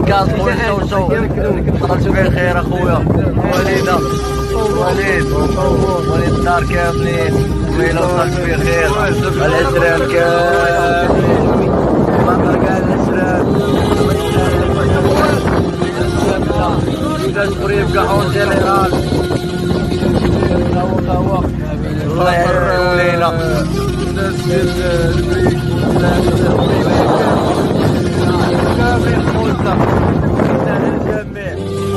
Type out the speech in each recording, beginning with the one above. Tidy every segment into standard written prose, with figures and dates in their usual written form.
كاز خويا شوشو خرج بخير اخويا وليدة وليد الدار كاملين ويلا خرج بخير العشران كاملين باقا كاع العشران قريب كاع اون جينيرال هو الله يحرم لينا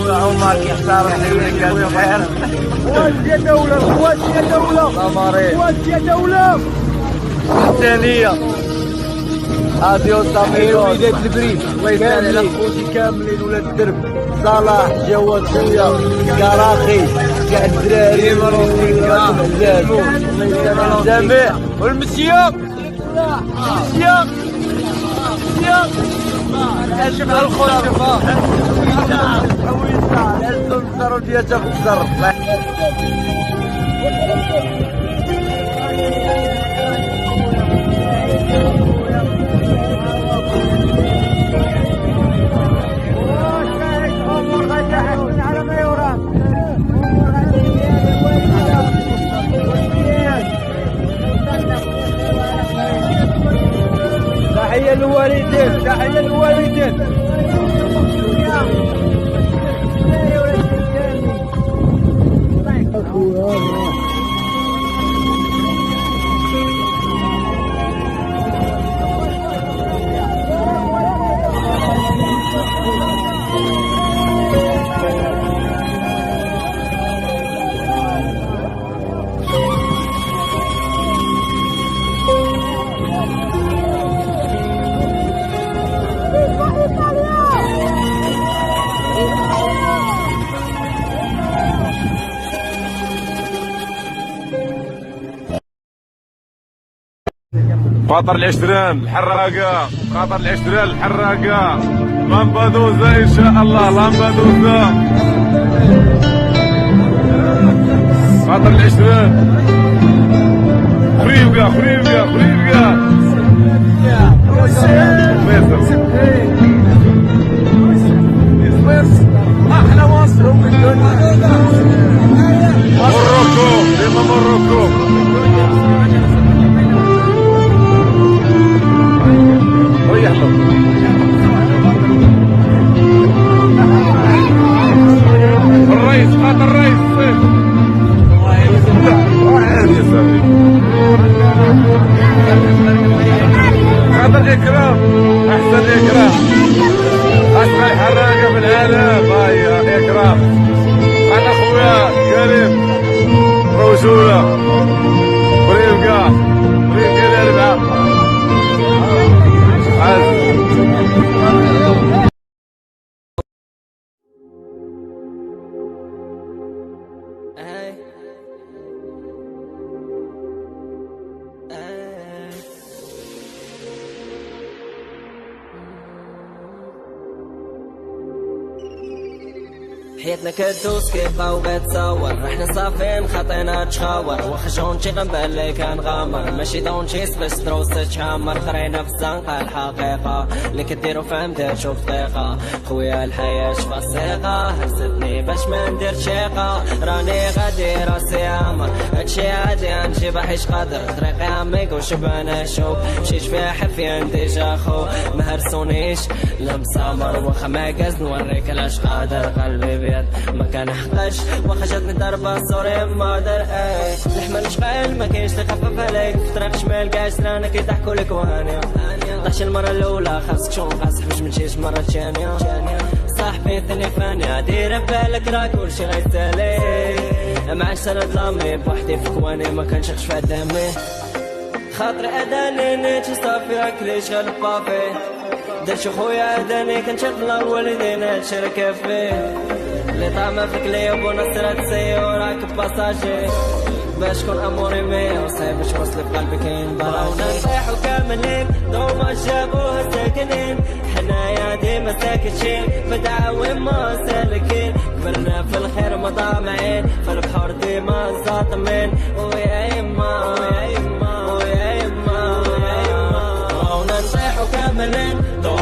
عمر يختار الحين بخير. قوات يا دولة، قوات يا دولة، قوات يا دولة. الثانية اديوس اميغوس وليدات البريد الله يسهل على خوتي كاملين ولاد الدرب صلاح جواد خويا كراخي كاع الدراري مروحين كرام عزاز الله يسهل على الجميع والمسيوق المسيوق شوف هالخويا شوفها لازم تصرف فيها تتصرف. تحية للوالدين، تحية للوالدين. قطر العشرين الحراقة، قطر العشرين الحراقة، لامبادوزا إن شاء الله، لامبادوزا قطر العشرين خريبكا خريبكا خريبكا احنا مصر ام الدنيا موروكو ديما موروكو الرئيس قاد الرئيس قاد الإكرام أحسن إكرام أسمى الحراقة في العالم هاي إكرام قاد أخويا كريم روشولة بريمكا الأربعة حياتنا كدوس كيبقى وبتصور احنا صافين خطينا تشخاور وخشون شي غنبان كان غامر ماشي دون شيس بس دروس تشامر خرينا في الزنقة الحقيقة اللي كديرو فهمتها شوف ثقة خويا الحياة شفا الثقة هزتني باش ما ندير شيقة راني غادي راسي عامر هادشي عادي نمشي بحيش قادر طريقي عميق وشبانه شوف مشيش فيها حفي عندي جاخو ما هرسونيش لا مسامر واخا ما قاز نوريك علاش قادر قلبي بيد ما كان حقاش واخا جاتني ضربة سوري ما دار الحمل شغال ما كاينش تخفف عليك في طريق شمال كاع سرانا كيضحكوا لك وهانية طاحش المرة الأولى خاصك شون خاصك باش منمشيش مرة تانية صاحبي ثاني فانية دير بالك راه كلشي غيسالي مع سنة ظلامي بوحدي في كواني ما كانش يخشف دمي خاطري أداني نيتي صافي أكليش غير بابي درت خويا أداني كنشغل الوالدين هادشي فيه اللي طعمه في كليب ونصرت سيورك باساجي باش كون اموري مية وصعيب باش وصل في قلبي كاين براونا نصيحو كاملين دوما جابوها ساكنين حنايا ديما ساكتين مدعوين ما سالكين كبرنا في الخير ما طامعين في البحر ديما زاطمين ويا يما ويا يما ويا يما وراونا نصيحو كاملين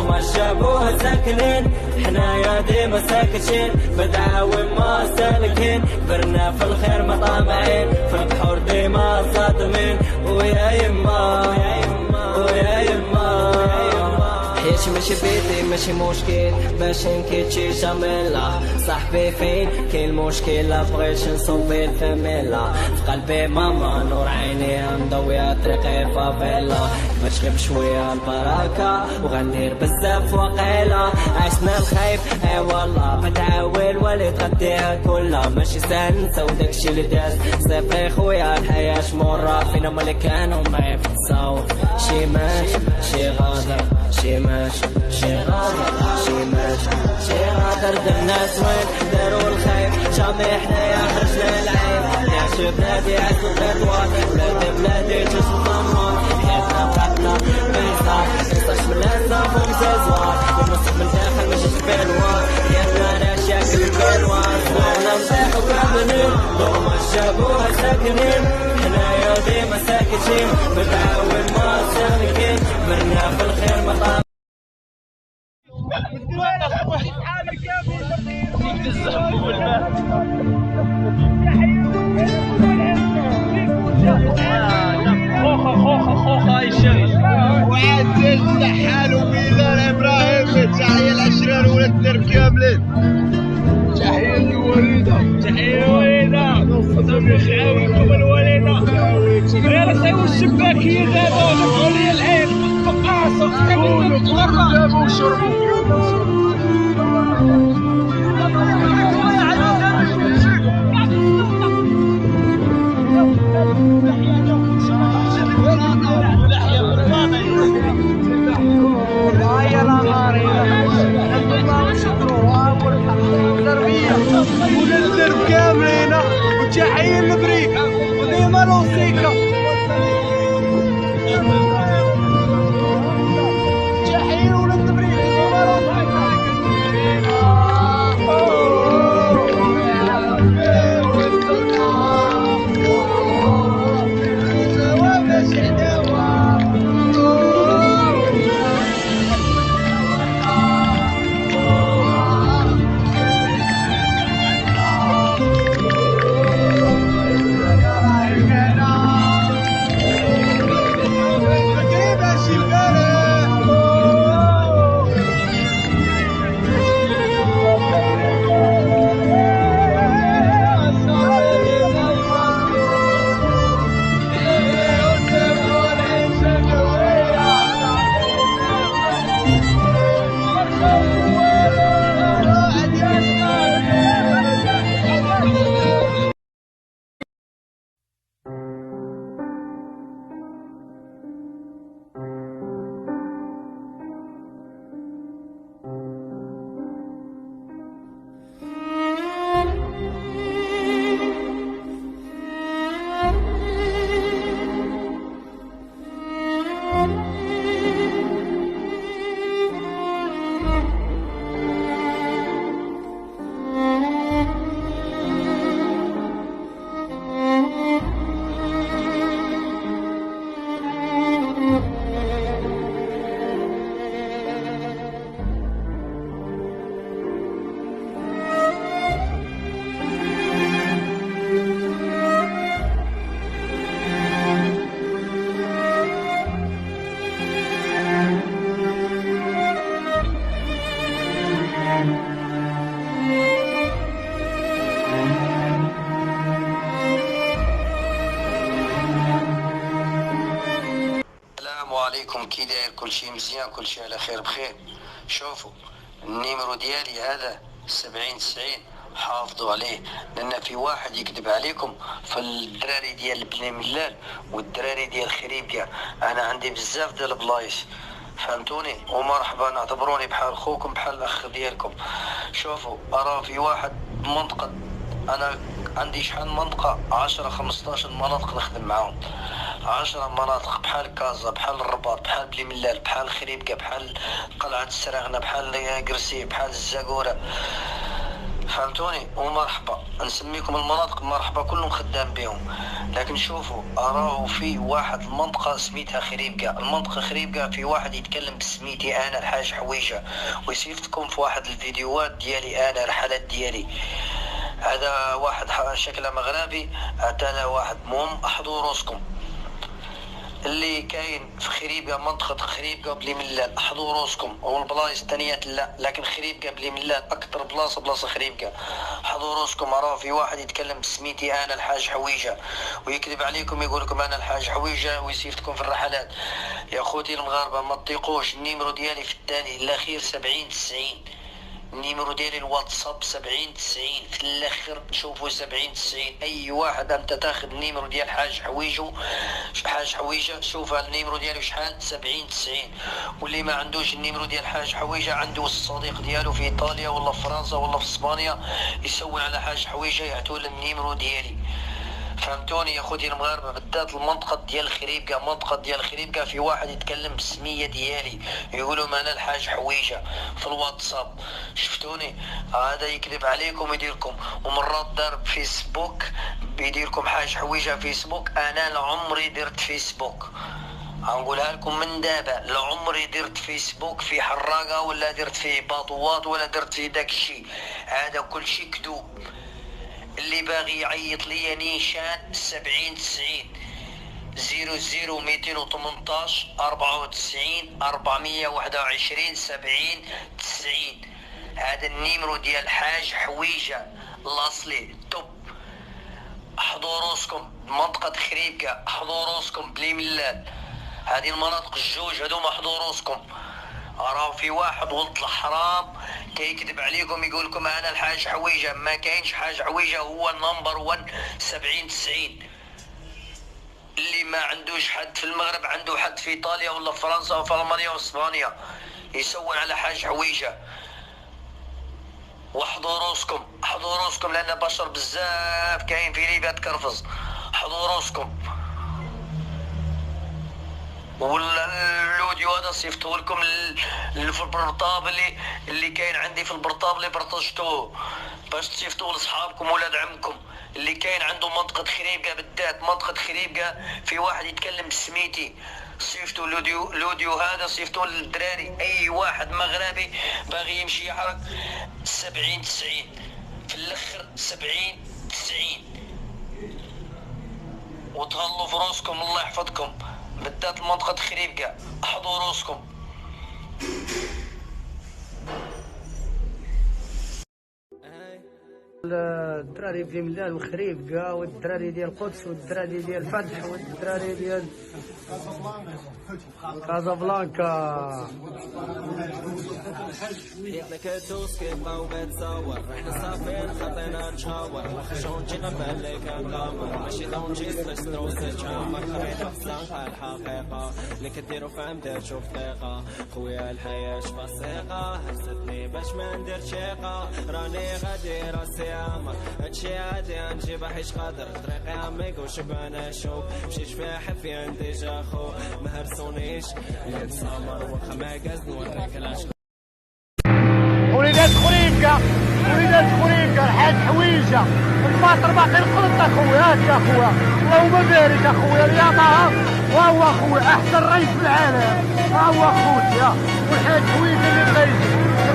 ما جابوها ساكنين حنايا ديما ساكتين بدعاوي ما سالكين كبرنا في الخير ما طامعين في البحور ديما صادمين ويا يما ويا يما حياتي ماشي بيدي ماشي مشكل باش نكيتشي جاميلا صاحبي فين كاين المشكلة بغيتش نصوبي الفاميلا في قلبي ماما نور عينيها مضوية طريقي فافيلا باش غير بشوية البركة وغندير بزاف وقيلة عشنا الخايف اي والله بدعاوي الوالد غديها كلها ماشي سهل نساو داكشي اللي داز صافي خويا الحياة شمورة فينا ملي كانوا معايا في التصاور شي ماشي شي غادر شي ماشي شي غادر شي ماشي شي غادر درنا زوين داروا الخايف جامي حنايا خرجنا العين نعيش بلادي عز الخطوات بلادي تشوف الانوار حياتنا بحالنا بيصار ميصاش من الاسف ومزازوار ونصف من الداخل ماشي في الوار حياتنا ناشية كل بالوان سمعنا نصيحو كاملين لو ما جابوها ساكنين حنايا ديما ساكتين بدعاوي ما سالكين مرنا في الخير مطار خوخة يشغل وعزيز النحال وميلان ابراهيم تحية العشرة ولاد الدرب كاملين تحية للوليدة تحية للوليدة صافي خاويكم الوليدة غير سيو الشباكية دابا ودخلوا لي العين فقاصة كلوا دابا وشربوا وللدرب كاملين وتحية للبريك وديما الوثيقة تحية ولد البريك وديما الوثيقة عليكم كي داير كلشي مزيان كلشي على خير بخير. شوفوا النيمرو ديالي هذا 70-90 حافظوا عليه، لان في واحد يكذب عليكم في الدراري ديال بني ملال والدراري ديال خريبكا. انا عندي بزاف ديال البلايص فهمتوني، ومرحبا اعتبروني بحال خوكم بحال الاخ ديالكم. شوفوا راه في واحد منطقه، انا عندي شحال منطقه 10-15 مناطق نخدم معاهم، 10 مناطق بحال كازا، بحال الرباط، بحال بلي ملال، بحال خريبكا، بحال قلعه السراغنه، بحال قرسي، بحال الزاكوره. فهمتوني؟ ومرحبا نسميكم المناطق مرحبا كلهم خدام بهم. لكن شوفوا راهو في واحد المنطقة سميتها خريبكا، المنطقة خريبكا في واحد يتكلم بسميتي انا الحاج حويجة، ويصيفتكم في واحد الفيديوهات ديالي انا الحالات ديالي. هذا واحد شكله مغربي، هذا واحد مهم احضروا راسكم. اللي كاين في خريبكا منطقة خريبكا بلي ملال احضروا راسكم، والبلايص الثانيات لا، لكن خريبكا بلي ملال اكثر بلاصة خريبكا. حضروا راسكم. راه في واحد يتكلم بسميتي انا الحاج حويجة ويكذب عليكم، يقول لكم انا الحاج حويجة ويصيفتكم في الرحلات. يا خوتي المغاربة ما تطيقوش. النيمرو ديالي في الثاني الاخير 7090، النيمرو ديالي الواتساب 7090 في الاخر تشوفوا 7090. اي واحد انت تاخذ النيمرو ديال حاج حويجه شوف النيمرو ديالو شحال 7090. واللي ما عندوش النيمرو ديال حاج حويجه عنده الصديق ديالو في ايطاليا ولا في فرنسا ولا في اسبانيا يسول على حاج حويجه يعطوا له النيمرو ديالي. فهمتوني يا خوتي المغاربه؟ بالذات المنطقه ديال خريبكا، منطقه ديال خريبكا في واحد يتكلم بالسميه ديالي يقولوا انا الحاج حويجه في الواتساب. شفتوني؟ هذا يكذب عليكم يديركم. ومرات دار فيسبوك بيديركم حاج حويجه فيسبوك. انا لعمري درت فيسبوك، هنقولها لكم من دابا، لعمري درت فيسبوك في حراقه ولا درت فيه باطوات ولا درت فيه داك الشيء. هذا كل شيء كذوب. اللي باغي يعيط لي نيشان 7090 00 218 94 421 70 90. هذا النيمرو ديال الحاج حويجة الاصلي توب. احضروا راسكم منطقة خريبكا، احضروا راسكم بلي ملال. هذه المناطق الجوج هذوما احضروا راسكم. راه في واحد ولد الحرام كيكذب عليكم يقول لكم انا الحاج حويجه. ما كاينش حاج حويجه، هو نمبر 1 7090. اللي ما عندوش حد في المغرب عنده حد في ايطاليا ولا في فرنسا وفي المانيا واسبانيا يسول على حاج حويجه. واحضروا راسكم، احضروا راسكم، لان بشر بزاف كاين في ليبيا تكرفز. احضروا راسكم. ولا الفيديو هذا صيفطه لكم في البرطابل اللي كاين عندي في البرطابل، برطجتوه باش تصيفطوه لاصحابكم ولاد عمكم اللي كاين عنده منطقه خريبكا. بالذات منطقه خريبكا في واحد يتكلم بسميتي، صيفطوا الفيديو هذا صيفطوه للدراري. اي واحد مغربي باغي يمشي يحرق 7090 في الاخر 7090. وتهلوا في راسكم الله يحفظكم، بالذات منطقة خريبكا احضروا راسكم. الدراري في ملال وخريبكا والدراري ديال القدس والدراري ديال الفتح والدراري ديال كازابلانكا. يدك تدوس كيما وبتصور احنا صافين خطينا نشاور وخشون جي قبل كان غامر ماشي دون جيس بس دروس تشامر خريطة بسانقة الحقيقة اللي كديرو فهم دير شوف ثقة خويا الحياة شفصيقة هزتني باش ما ندير شيقة راني غادي راسي عامر هادشي عادي نجيب حيش قادر طريقي عميق وشبان اشوف مشيش فيها حفي عندي جاخو مهرسونيش يتسامر وخما قزن وريك العشق. وليدات خريبكا، وليدات خريبكا الحاج حويجة الماطر باقي القلط اخويا. هاك يا اخويا اللهم بارك اخويا يا طه، وهو اخويا احسن رئيس في العالم، وهو اخويا والحاج حويجة اللي بغيت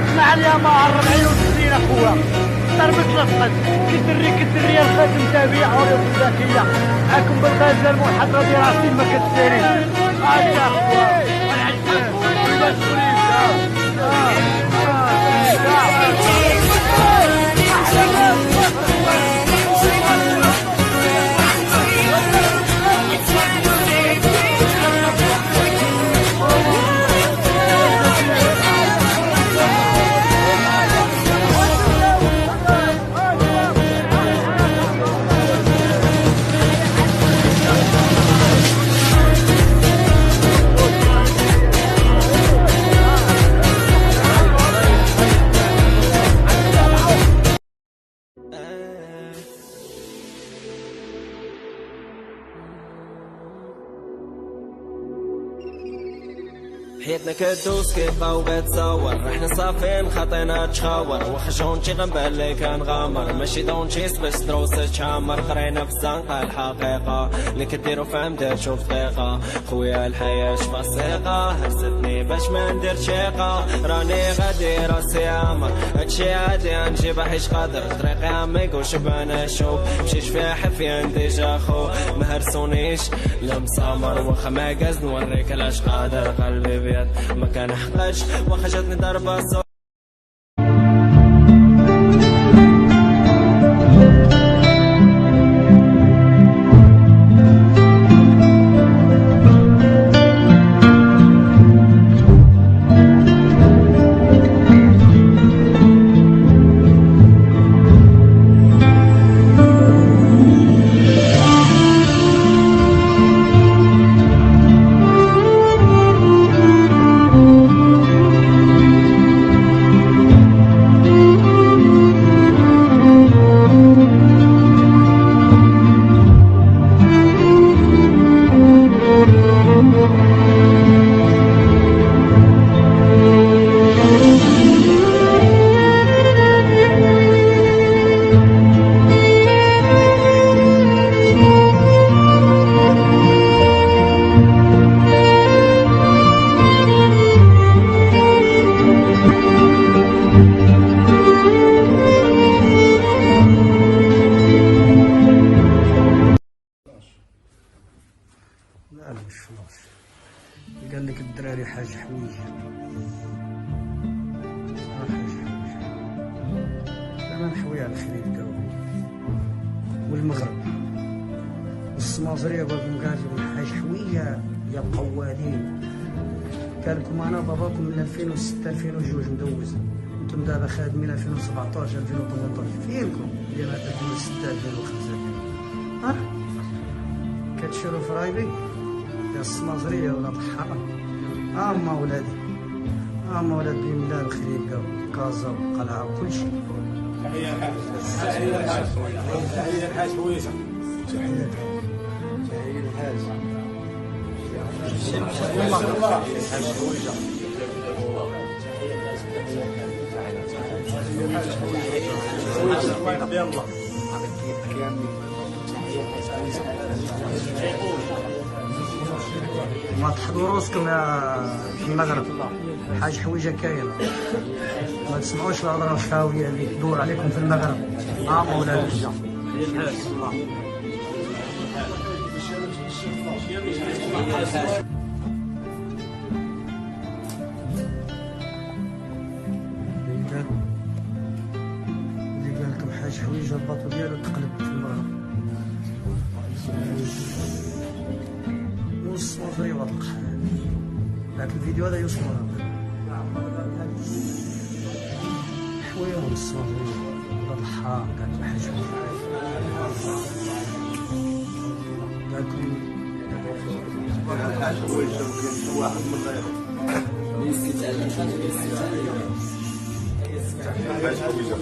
اسمع لي ما 64 اخويا ضربت لصقت كتري الخاتم تابع عروض الذكية معاكم بالغازة المحاضرة ديال راسي ما كتساليش. هاك يا اخويا العجبان وليدات خريبكا. كدوس كيبقى وبتصور احنا صافين خطينا تشخاور وخشون شي غنبالي كان غامر ماشي دون شيس بس دروس تشامر قرينا في الزنقة الحقيقة اللي كديرو فهم دير شوف دقيقة خويا الحياة شفاسيقة هرستني باش ما ندير شيقة راني غادي راسي عامر هادشي عادي نجيب حيش قادر طريقي عميق وشبانا شوف مشيش فيها حفيا ديجا خو ما هرسونيش لا مسامر واخا ما قاز نوريك علاش قادر قلبي بيد ما كنحقاش واخا جاتني ضربة قال لك الدراري حاج حويجه انا نحوي على الخليج كاو والمغرب والسمازريه قال لكم قال لهم حاج حويجه يا قوادين قال لكم انا باباكم من 2006 2002 مدوز انتم دابا خادمين 2017 2018 فينكم ديال 2006 2005 كتشيروا في رايبي يا السمازريه ولا ضحاء اما ولادي اما ولاد بين الله الخليل كازا والقلعه وكل شيء. تحيه الحاج تحيه الحاج حويجه تحيه الحاج ما تحضروا راسكم في المغرب حاج حويجه كاينه ما تسمعوش الهضره الخاويه اللي تدور عليكم في المغرب مولانا اللي قال لكم حاج حويجه الباطو ديالو تقلب في المغرب نص مصري وطلق لكن الفيديو هذا يوصل حوية ونص مصري وضحى قال لكم حاج حويجه واحد من غيره حاج حويجه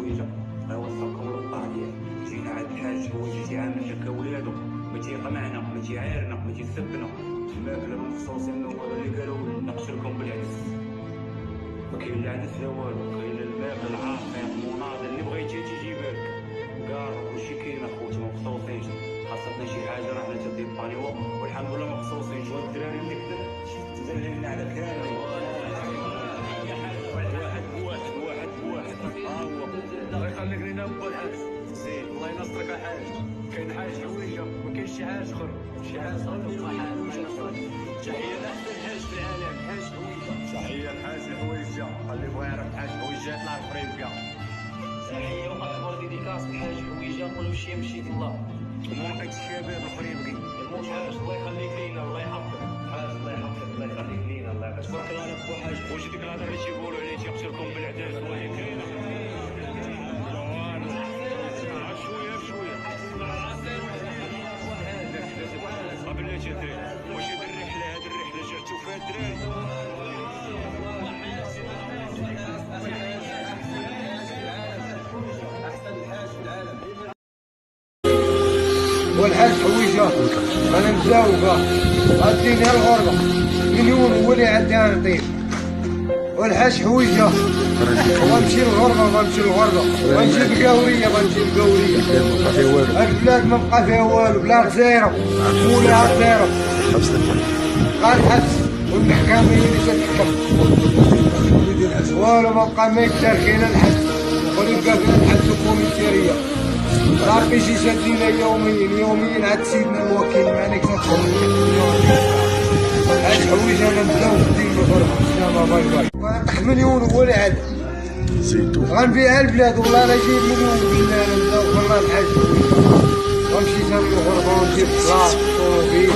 حويجه غيوصلكم للطاع ديالك. جينا عند الحاج حويجه تيعامل هكا ولادو، ما تيقمعنا ما تيعايرنا ما تيسبنا. الماكله المخصوصين هو اللي قالوا نقتل لكم بالعدس. ما كاين لا عدس لا والو، كاين الماكل العاصق مناضل اللي بغيتي تيجيبها لك. كاع كلشي كاين اخوتي ما مخصوصينش. خاصتنا شي حاجه راه حنا تديبانيو والحمد لله ما مخصوصينش. والدراري اللي كثر تزللنا على كامل. واحد ها هو الله يخليك لينا با الحاج زين. الله ينصرك الحاج. كاين حاج حويجه ما كاينش شي حاج اخر. شي حاج اخر تبقى حاج. الله ينصرك. تحيه لاحسن حاج في العالم حاج حويجه. تحيه لحاج حويجه. اللي بغى يعرف حاج حويجه يطلع لافريقيا. تحيه وقبل ديديكاس الحاج حويجه نقولوا شي مشيت الله. وما لقيت الشباب الافريقي. الموت حاج الله يخليك لينا الله يحفظك. حاج الله يحفظك الله يخليك لينا الله يحفظك. تبارك الله عليك بو حاج. واش ديك الهضره اللي تيقولوا عليه تيقتلكم بالعدس وهي كاينه؟ شويه بشويه. بلاتي الدراري واش هاد الرحله جاتو فيها الدراري؟ والحاج حويجه انا مزوقه غاديني الغربه مليون هو اللي عندها نطيب. والحاج حويجه غنمشي للغربه غنمشي للغربه غنجي بقاوريه غنجي بقاوريه. هاد البلاد ما بقى فيها والو بلا زيرو مولاها زيرو. قال الحبس والمحكمه هي اللي تتحكم والو ما بقى ما يكثر كاين الحبس ويبقى فيها الحبس الكوميساريه. ربي شي شادينا يوميا عاد سيدنا الوكيل ما عليك تدخل. الحاج حويجه انا مزوج ديما الغربه. السلام باي باي. مليون هو اللي عاد غنبيع البلاد والله لا جيب مليون بالله انا مزوج والله الحاج غنمشي ثاني الغربه ونجيب بلاص طوموبيل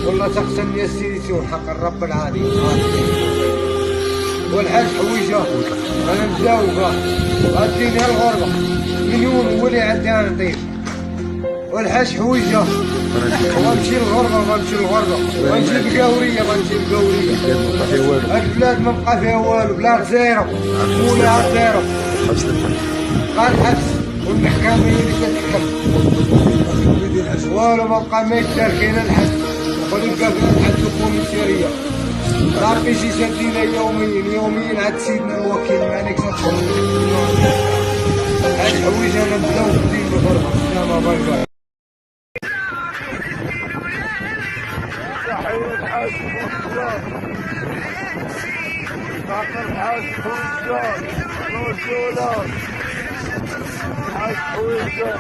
والله تقسم لي السيريسيون حق الرب العظيم. والحاج حويجه انا مزوقه غاديني الغربه مليون هو اللي عندها نطيب. والحاج حويجه غنمشي للغربه غنجي بقاوريه هاد البلاد ما بقى فيها والو بلا زيرو مولاها زيرو. قال الحبس والمحكمه هي اللي تتحكم والو ما بقى ما يكثر كاين الحبس ويبقى فيها الحبس الكوميساريه. ربي شي شادينا يوميا عاد سيدنا الوكيل ما عليك تدخل. الحاج حويجه انا مزوج ديما الغربه. السلام باي باي. تحيه الحاج حويجه. فقر الحاج حويجه رجوله. الحاج حويجه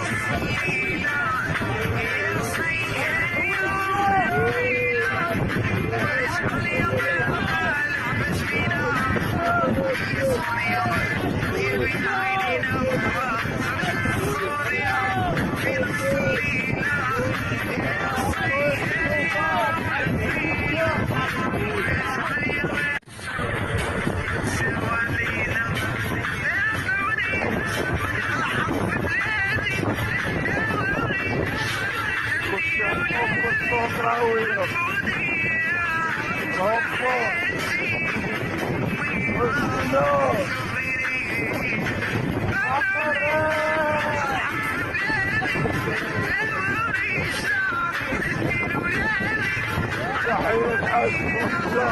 تحيه الحاج حويجه.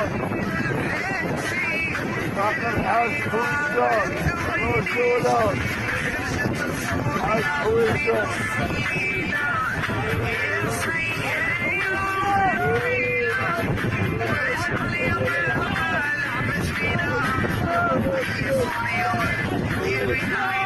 فقر الحاج حويجه رجوله. الحاج حويجه Here we go.